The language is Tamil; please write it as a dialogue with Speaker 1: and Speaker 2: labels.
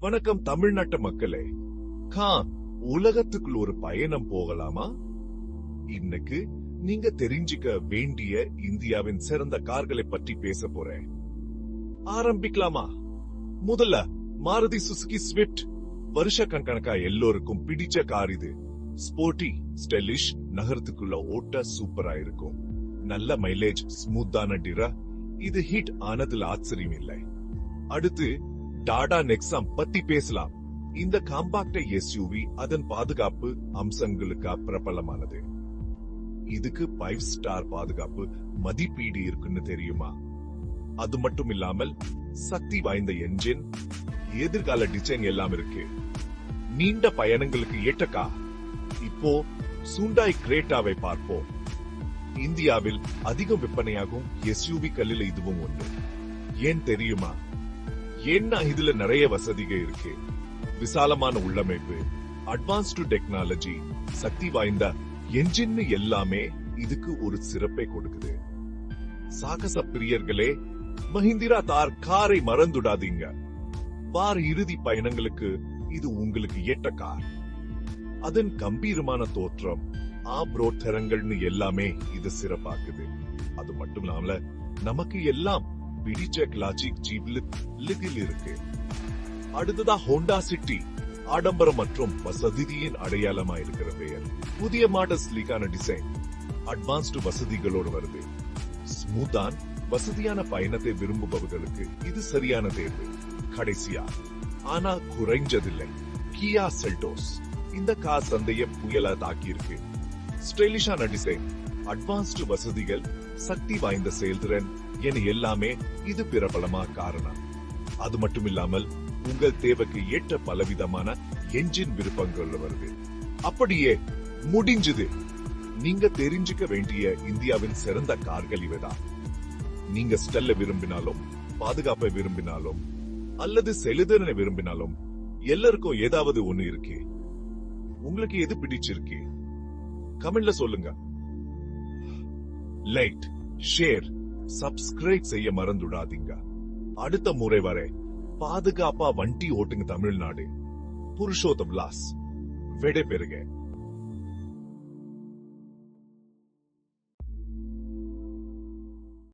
Speaker 1: வணக்கம் தமிழ்நாட்டு மக்களே. உலகத்துக்குள் ஒரு பயணம் போகலாமா? இன்னைக்கு நீங்க தெரிஞ்சுக்க வேண்டிய இந்தியாவின் சிறந்த கார்களை பற்றி பேச போறேன். ஆரம்பிக்கலாமா? முதல்ல மாருதி சுசுகி ஸ்விஃப்ட். வருஷ கணக்கா எல்லோருக்கும் பிடிச்ச கார் இது. ஸ்போர்ட்டி, ஸ்டைலிஷ், நகரத்துக்குள்ள ஓட்ட சூப்பரா இருக்கும். நல்ல மைலேஜ், ஸ்மூத்தான டிரா. இது ஹிட் ஆனதுல ஆச்சரியம் இல்லை. அடுத்து டாடா நெக்ஸாம் பத்தி பேசலாம். இந்த காம்பாக்ட் எஸ்யூவி அதன் பாதுகாப்பு அம்சங்களுக்கா பிரபலமானது. இதுக்கு 5 ஸ்டார் பாதுகாப்பு மதிப்பீடு இருக்குன்னு தெரியுமா? அது மட்டும் இல்லாமல் சக்தி வாய்ந்த என்ஜின், எதிர்கால டிசைன் எல்லாம் இருக்கு. நீண்ட பயணங்களுக்கு ஏற்ற கார். இப்போ சூண்டாய் கிரேட்டாவை பார்ப்போம். இந்தியாவில் அதிகம் விற்பனையாகும் எஸ்யூவி களில் இதுவும் ஒன்று. ஏன் தெரியுமா? ஏன்னா இதுல நிறைய வசதிகள் இருக்கு. விசாலமான உள்ளமைப்பு, அட்வான்ஸ்டு டெக்னாலஜி, சக்தி வாய்ந்த என்ஜின் எல்லாமே இதுக்கு ஒரு சிறப்பை கொடுக்குது. சாகச பிரியர்களே, மஹிந்திரா தார் காரை மறந்துடாதீங்க. வார இறுதி பயணங்களுக்கு இது உங்களுக்கு ஏற்ற கார். அதன் கம்பீரமான தோற்றம், ஆப்ரோட் தரங்கள்னு எல்லாமே இது சிறப்பாக்குது. அது மட்டும் இல்லாமல நமக்கு எல்லாம் பிடிச்ச கிளாசிக் ஜீப்லில் இருக்கு. அடுத்ததா ஹோண்டா சிட்டி. ஆடம்பரம் மற்றும் வசதியின் அடையாளமா இருக்கிற பெயர். புதிய மாடல் ஸ்லீக்கான டிசைன், அட்வான்ஸ்டு வசதிகளோடு வருது. ஸ்மூத்தான் வசதியான பயணத்தை விரும்புபவர்களுக்கு இது சரியான தேர்வு. கடைசியா ஆனா குறைஞ்சதில்லை, கியா செல்டோஸ். இந்த கார் சந்தையை புயலா தாக்கியிருக்கு. ஸ்டைலிஷான டிசைன், அட்வான்ஸ்டு வசதிகள், சக்தி வாய்ந்த செயல்திறன் என எல்லாமே இது பிரபலமா காரணம். அது மட்டும் இல்லாமல் உங்கள் தேவைக்கு ஏற்ற பலவிதமான என்ஜின் விருப்பங்கள் வருது. அப்படியே முடிஞ்சது. நீங்க தெரிஞ்சுக்க வேண்டிய இந்தியாவின் சிறந்த கார்கள் இவைதான். நீங்க ஸ்டைல விரும்பினாலும், பாதுகாப்பை விரும்பினாலும், அல்லது செலுதிறனை விரும்பினாலும் எல்லாருக்கும் ஏதாவது ஒண்ணு இருக்கு. உங்களுக்கு எது பிடிச்சிருக்கு? கமெண்ட்ல சொல்லுங்க. லைக், ஷேர், சப்ஸ்கிரைப் செய்ய மறந்துடாதீங்க. அடுத்த முறை வரை பாதுகாப்பா வண்டி ஓட்டுங்க தமிழ்நாடு. புருஷோத்தம் விலாஸ் விடை பெறுக.